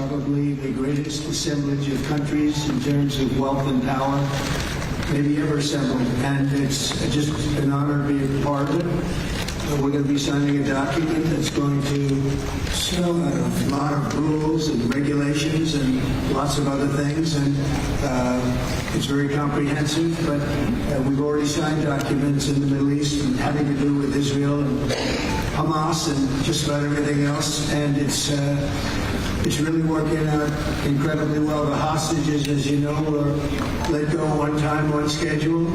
probably the greatest assemblage of countries in terms of wealth and power maybe ever assembled, and it's just an honor to be a part of it. We're going to be signing a document that's going to show a lot of rules and regulations and lots of other things, and it's very comprehensive, but we've already signed documents in the Middle East and having to do with Israel and Hamas and just about everything else, and it's really working out incredibly well. The hostages, as you know, were let go one time, on schedule.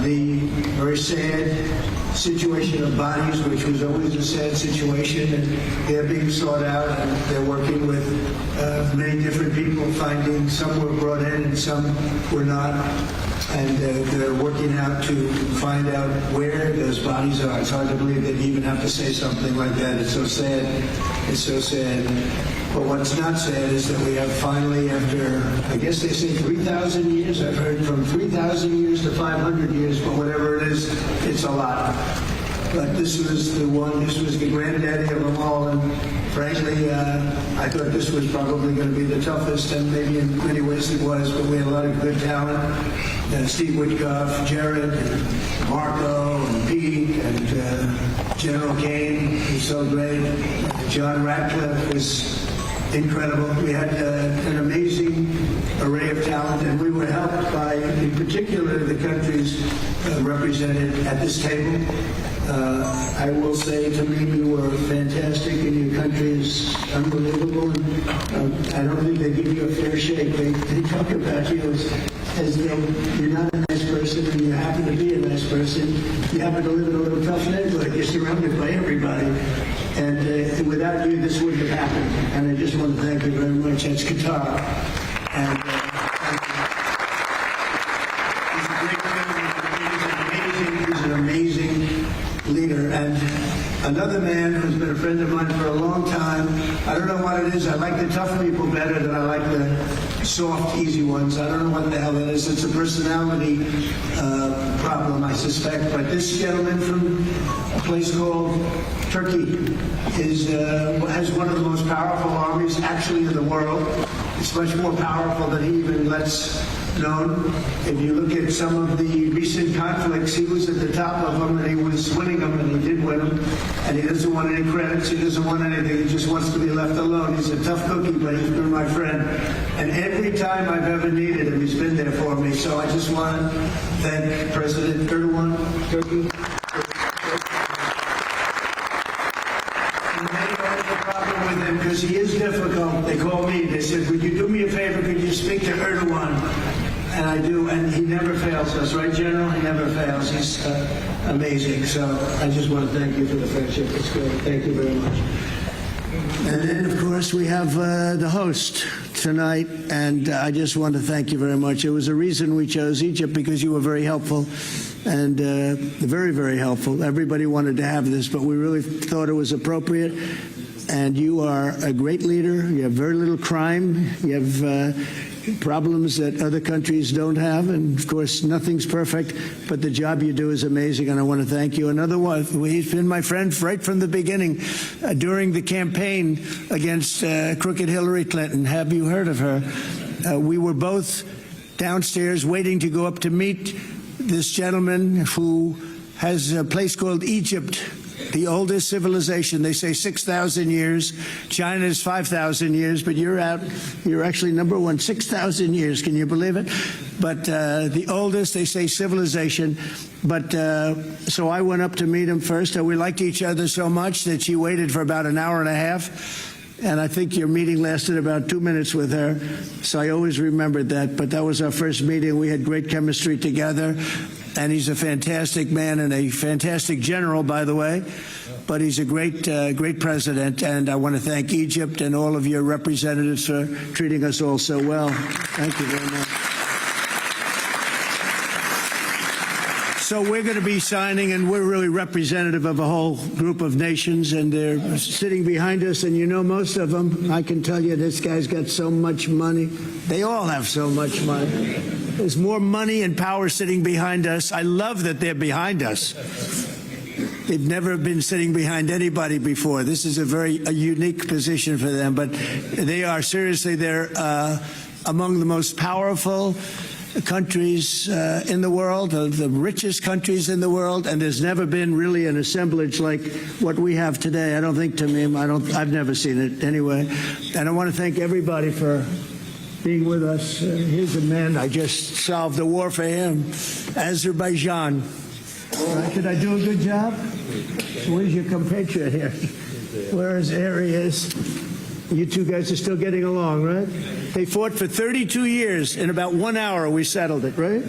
The very sad situation of bodies, which was always a sad situation, and they're being sought out, and they're working with many different people, finding some were brought in and some were not, and they're working out to find out where those bodies are. It's hard to believe they'd even have to say something like that. It's so sad. It's so sad. But what's not sad is that we have finally, after, I guess they say 3,000 years, I've heard from 3,000 years to 500 years, but whatever it is, it's a lot. But this was the one, this was the granddaddy of them all, and frankly, I thought this was probably going to be the toughest, and maybe in many ways it was, but we had a lot of good talent. Steve Witkoff, Jared, and Marco, and Pete, and General Kane, who's so great. John Ratcliffe was incredible. We had an amazing array of talent, and we were helped by, in particular, the countries represented at this table. I will say, to me, you were fantastic, and your country is unbelievable. And, I don't think they give you a fair shake. They talk about you as though you're not a nice person, and you happen to be a nice person. You happen to live in a little tough neighborhood. You're surrounded by everybody. And without you, this wouldn't have happened. And I just want to thank you very much. That's Qatar. And he's an amazing leader. And another man who's been a friend of mine for a long time, I don't know what it is. I like the tough people better than I like the soft, easy ones. I don't know what the hell that is. It's a personality problem, I suspect. But this gentleman from a place called Turkey has one of the most powerful armies actually in the world. It's much more powerful than he even lets known. If you look at some of the recent conflicts, he was at the top of them, and he was winning them, and he did win them. And he doesn't want any credits. He doesn't want anything. He just wants to be left alone. He's a tough cookie, but he's been my friend. And every time I've ever needed him, he's been there for me. So I just want to thank President Erdogan, Turkey. Because he is difficult. They call me. They said, would you do me a favor? Could you speak to Erdogan? And I do, and he never fails us, right, General? He never fails. He's amazing. So I just want to thank you for the friendship. It's great. Thank you very much. And then, of course, we have the host tonight, and I just want to thank you very much. It was a reason we chose Egypt, because you were very helpful. And very, very helpful. Everybody wanted to have this, but we really thought it was appropriate. And you are a great leader. You have very little crime. You have problems that other countries don't have. And, of course, nothing's perfect, but the job you do is amazing, and I want to thank you. Another one, he's been my friend right from the beginning during the campaign against crooked Hillary Clinton. Have you heard of her? We were both downstairs waiting to go up to meet this gentleman who has a place called Egypt, the oldest civilization. They say 6,000 years. China is 5,000 years, but you're actually number one, 6,000 years. Can you believe it? But the oldest, they say, civilization. But so I went up to meet him first. We liked each other so much that she waited for about an hour and a half. And I think your meeting lasted about 2 minutes with her. So I always remembered that. But that was our first meeting. We had great chemistry together. And he's a fantastic man and a fantastic general, by the way. But he's a great president. And I want to thank Egypt and all of your representatives for treating us all so well. Thank you very much. So we're going to be signing, and we're really representative of a whole group of nations, and they're sitting behind us, and you know most of them. I can tell you this guy's got so much money. They all have so much money. There's more money and power sitting behind us. I love that they're behind us. They've never been sitting behind anybody before. This is a unique position for them, but they are seriously, they're among the most powerful countries in the world, the richest countries in the world, and there's never been really an assemblage like what we have today. I don't think, Tamim, I've never seen it anyway. And I want to thank everybody for being with us. Here's a man, I just solved a war for him, Azerbaijan. Did I do a good job? Where's your compatriot here? Where is areas? You two guys are still getting along, right? They fought for 32 years. In about 1 hour, we settled it, right?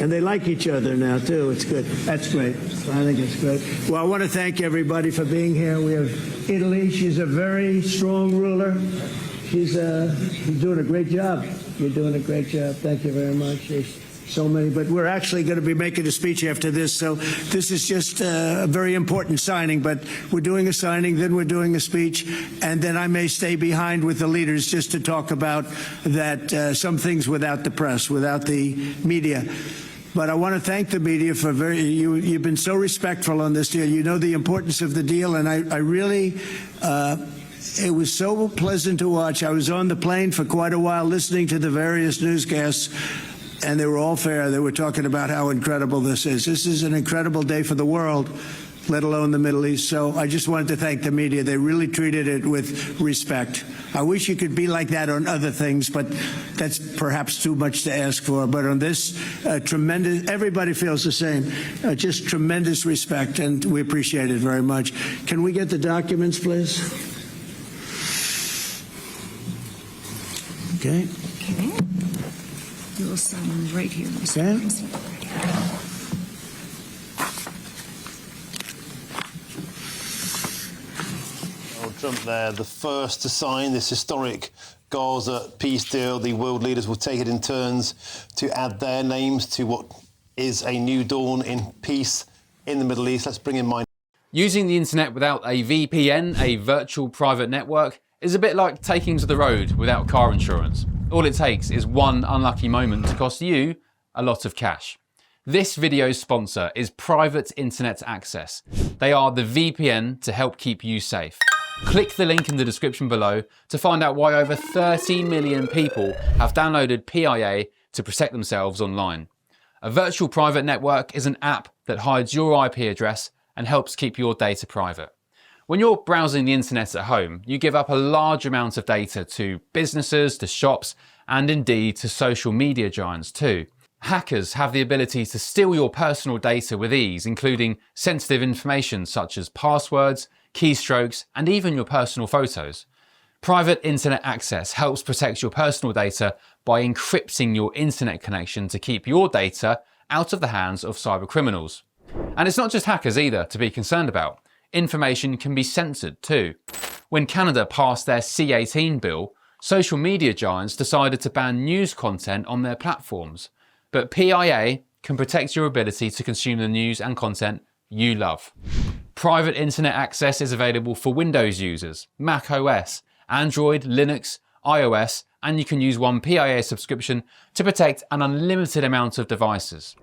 And they like each other now, too. It's good. That's great. I think it's great. Well, I want to thank everybody for being here. We have Italy. She's a very strong ruler. She's doing a great job. You're doing a great job. Thank you very much. There's so many, but we're actually going to be making a speech after this, so this is just a very important signing, but we're doing a signing, then we're doing a speech, and then I may stay behind with the leaders just to talk about that, some things without the press, without the media. But I want to thank the media for you've been so respectful on this deal. You know the importance of the deal, and I really, it was so pleasant to watch. I was on the plane for quite a while listening to the various newscasts, and they were all fair. They were talking about how incredible this is. This is an incredible day for the world, let alone the Middle East. So I just wanted to thank the media. They really treated it with respect. I wish you could be like that on other things, but that's perhaps too much to ask for. But on this, tremendous, everybody feels the same. Just tremendous respect, and we appreciate it very much. Can we get the documents, please? Okay. Okay. You'll sign right here. Okay. Trump there, the first to sign this historic Gaza peace deal. The world leaders will take it in turns to add their names to what is a new dawn in peace in the Middle East. Let's bring in my... Using the internet without a VPN, a virtual private network, is a bit like taking to the road without car insurance. All it takes is one unlucky moment to cost you a lot of cash. This video's sponsor is Private Internet Access. They are the VPN to help keep you safe. Click the link in the description below to find out why over 30 million people have downloaded PIA to protect themselves online. A virtual private network is an app that hides your IP address and helps keep your data private. When you're browsing the internet at home, you give up a large amount of data to businesses, to shops, and indeed to social media giants too. Hackers have the ability to steal your personal data with ease, including sensitive information such as passwords, keystrokes, and even your personal photos. Private Internet Access helps protect your personal data by encrypting your internet connection to keep your data out of the hands of cyber criminals. And it's not just hackers either to be concerned about. Information can be censored too. When Canada passed their C-18 bill, social media giants decided to ban news content on their platforms. But PIA can protect your ability to consume the news and content you love. Private Internet Access is available for Windows users, Mac OS, Android, Linux, iOS, and you can use one PIA subscription to protect an unlimited amount of devices.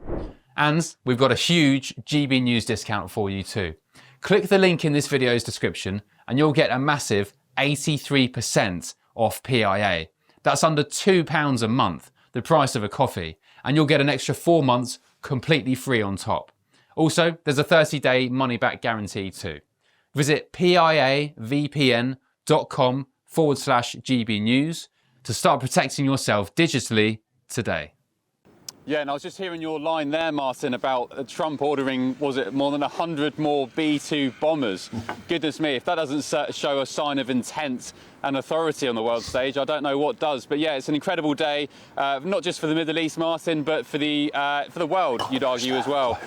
And we've got a huge GBNews discount for you too. Click the link in this video's description and you'll get a massive 83% off PIA. That's under £2 a month, the price of a coffee, and you'll get an extra 4 months completely free on top. Also, there's a 30-day money-back guarantee too. Visit piavpn.com/GBnews to start protecting yourself digitally today. Yeah, and I was just hearing your line there, Martin, about Trump ordering, was it more than 100 more B-2 bombers? Goodness me, if that doesn't show a sign of intent and authority on the world stage, I don't know what does. But yeah, it's an incredible day, not just for the Middle East, Martin, but for the world, you'd argue as well.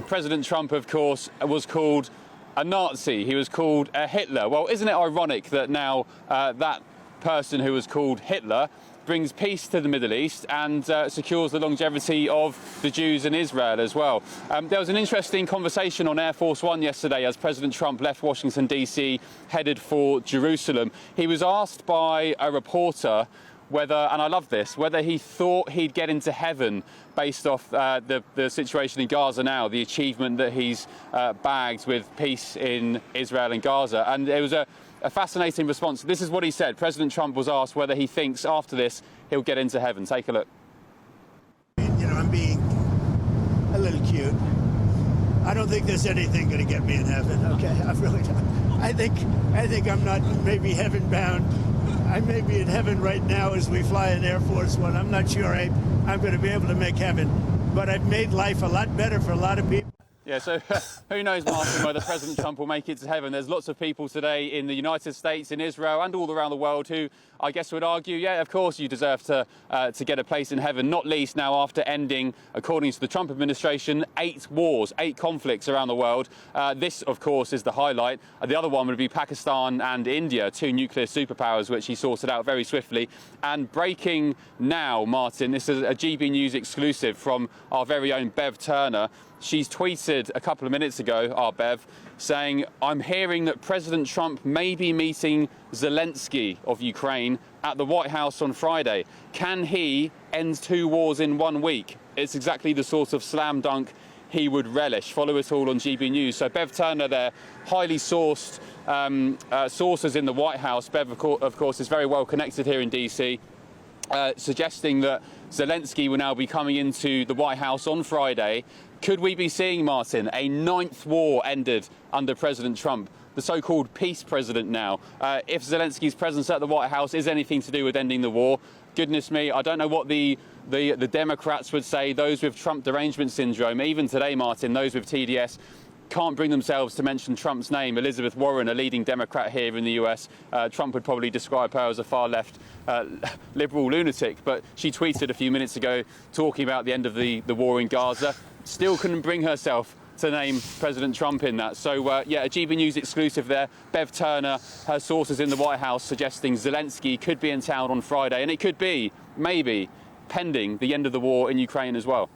President Trump, of course, was called a Nazi. He was called a Hitler. Well, isn't it ironic that now that person who was called Hitler brings peace to the Middle East and secures the longevity of the Jews in Israel as well. There was an interesting conversation on Air Force One yesterday as President Trump left Washington, D.C., headed for Jerusalem. He was asked by a reporter whether, and I love this, whether he thought he'd get into heaven based off the situation in Gaza now, the achievement that he's bagged with peace in Israel and Gaza. And it was a fascinating response. This is what he said. President Trump was asked whether he thinks after this he'll get into heaven. Take a look. You know, I'm being a little cute. I don't think there's anything going to get me in heaven, okay? I really don't. I think I'm not maybe heaven bound. I may be in heaven right now as we fly in Air Force One. I'm not sure I'm going to be able to make heaven, but I've made life a lot better for a lot of people. Yeah, so who knows, Martin, whether President Trump will make it to heaven. There's lots of people today in the United States, in Israel and all around the world who I guess would argue, yeah, of course you deserve to get a place in heaven, not least now after ending, according to the Trump administration, 8 wars, 8 conflicts around the world. This, of course, is the highlight. The other one would be Pakistan and India, 2 nuclear superpowers, which he sorted out very swiftly. And breaking now, Martin, this is a GB News exclusive from our very own Bev Turner. She's tweeted a couple of minutes ago, our Bev, saying, I'm hearing that President Trump may be meeting Zelensky of Ukraine at the White House on Friday. Can he end 2 wars in 1 week? It's exactly the sort of slam dunk he would relish. Follow it all on GB News. So Bev Turner there, highly sourced sources in the White House. Bev, of course, is very well connected here in DC. Suggesting that Zelensky will now be coming into the White House on Friday. Could we be seeing, Martin, a 9th war ended under President Trump, the so-called peace president now? If Zelensky's presence at the White House is anything to do with ending the war, goodness me, I don't know what the Democrats would say, those with Trump derangement syndrome. Even today, Martin, those with TDS can't bring themselves to mention Trump's name. Elizabeth Warren, a leading Democrat here in the US, Trump would probably describe her as a far-left liberal lunatic, but she tweeted a few minutes ago talking about the end of the war in Gaza. Still couldn't bring herself to name President Trump in that. So, yeah, a GB News exclusive there. Bev Turner, her sources in the White House suggesting Zelensky could be in town on Friday, and it could be, maybe, pending the end of the war in Ukraine as well.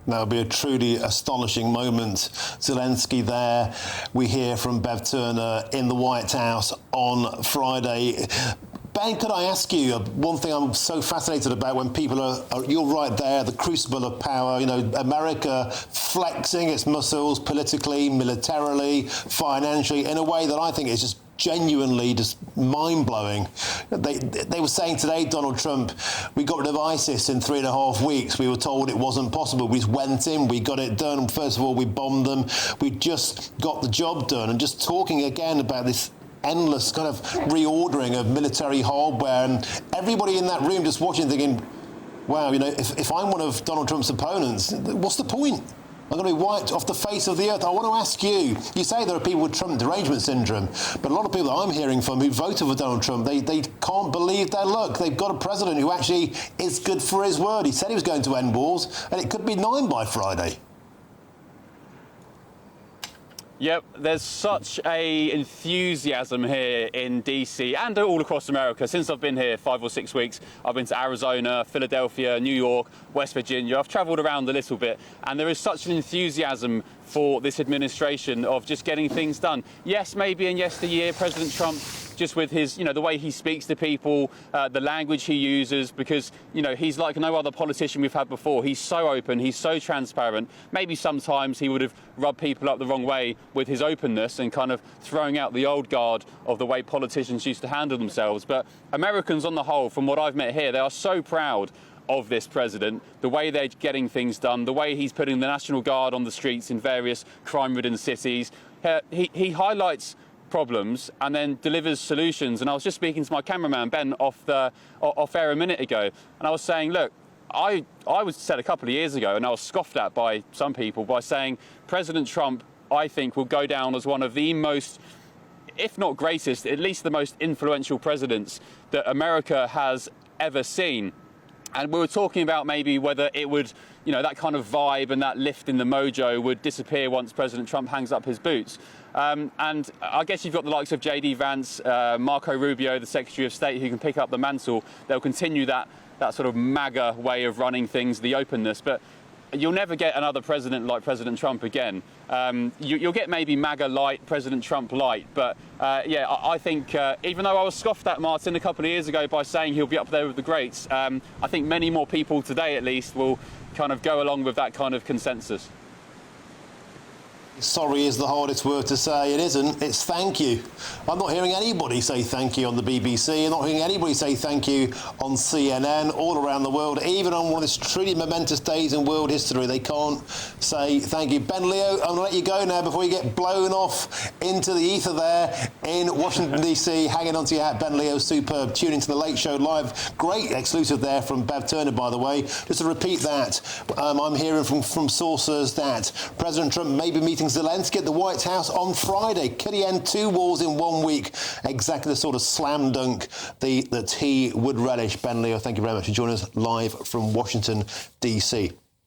That would be a truly astonishing moment. Zelensky there. We hear from Bev Turner in the White House on Friday. Ben, could I ask you, one thing I'm so fascinated about when people are you're right there, the crucible of power, you know, America flexing its muscles politically, militarily, financially, in a way that I think is just genuinely just mind-blowing. They were saying today, Donald Trump, we got rid of ISIS in 3.5 weeks. We were told it wasn't possible. We just went in, we got it done. First of all, we bombed them. We just got the job done. And just talking again about this endless kind of reordering of military hardware, and everybody in that room just watching thinking, wow, you know, if I'm one of Donald Trump's opponents, what's the point? I'm going to be wiped off the face of the earth. I want to ask you, you say there are people with Trump derangement syndrome, but a lot of people that I'm hearing from who voted for Donald Trump, they can't believe their luck. They've got a president who actually is good for his word. He said he was going to end wars, and it could be 9 by Friday. Yep, there's such a enthusiasm here in DC and all across America. Since I've been here 5 or 6 weeks, I've been to Arizona, Philadelphia, New York, West Virginia. I've travelled around a little bit, and there is such an enthusiasm for this administration of just getting things done. Yes, maybe in yesteryear, President Trump, just with his, you know, the way he speaks to people, the language he uses, because, you know, he's like no other politician we've had before. He's so open, he's so transparent. Maybe sometimes he would have rubbed people up the wrong way with his openness and kind of throwing out the old guard of the way politicians used to handle themselves. But Americans on the whole, from what I've met here, they are so proud of this president, the way they're getting things done, the way he's putting the National Guard on the streets in various crime-ridden cities. He highlights problems and then delivers solutions. And I was just speaking to my cameraman, Ben, off air a minute ago, and I was saying, look, I was said a couple of years ago, and I was scoffed at by some people by saying President Trump, I think, will go down as one of the most, if not greatest, at least the most influential presidents that America has ever seen. And we were talking about maybe whether it would, you know, that kind of vibe and that lift in the mojo would disappear once President Trump hangs up his boots. And I guess you've got the likes of J.D. Vance, Marco Rubio, the Secretary of State, who can pick up the mantle. They'll continue that sort of MAGA way of running things, the openness. But you'll never get another president like President Trump again. You'll get maybe MAGA light, President Trump light, but yeah, I think even though I was scoffed at, Martin, a couple of years ago by saying he'll be up there with the greats, I think many more people today, at least, will kind of go along with that kind of consensus. Sorry is the hardest word to say. It isn't. It's thank you. I'm not hearing anybody say thank you on the BBC. I'm not hearing anybody say thank you on CNN, all around the world. Even on one of these truly momentous days in world history, they can't say thank you. Ben Leo, I'm going to let you go now before you get blown off into the ether there in Washington, D.C. Hanging on to your hat. Ben Leo, superb. Tune into The Late Show Live. Great exclusive there from Bev Turner, by the way. Just to repeat that, I'm hearing from sources that President Trump may be meeting Zelensky at the White House on Friday. Could he end 2 wars in 1 week? Exactly the sort of slam dunk that he would relish. Ben Leo, thank you very much for joining us live from Washington, D.C.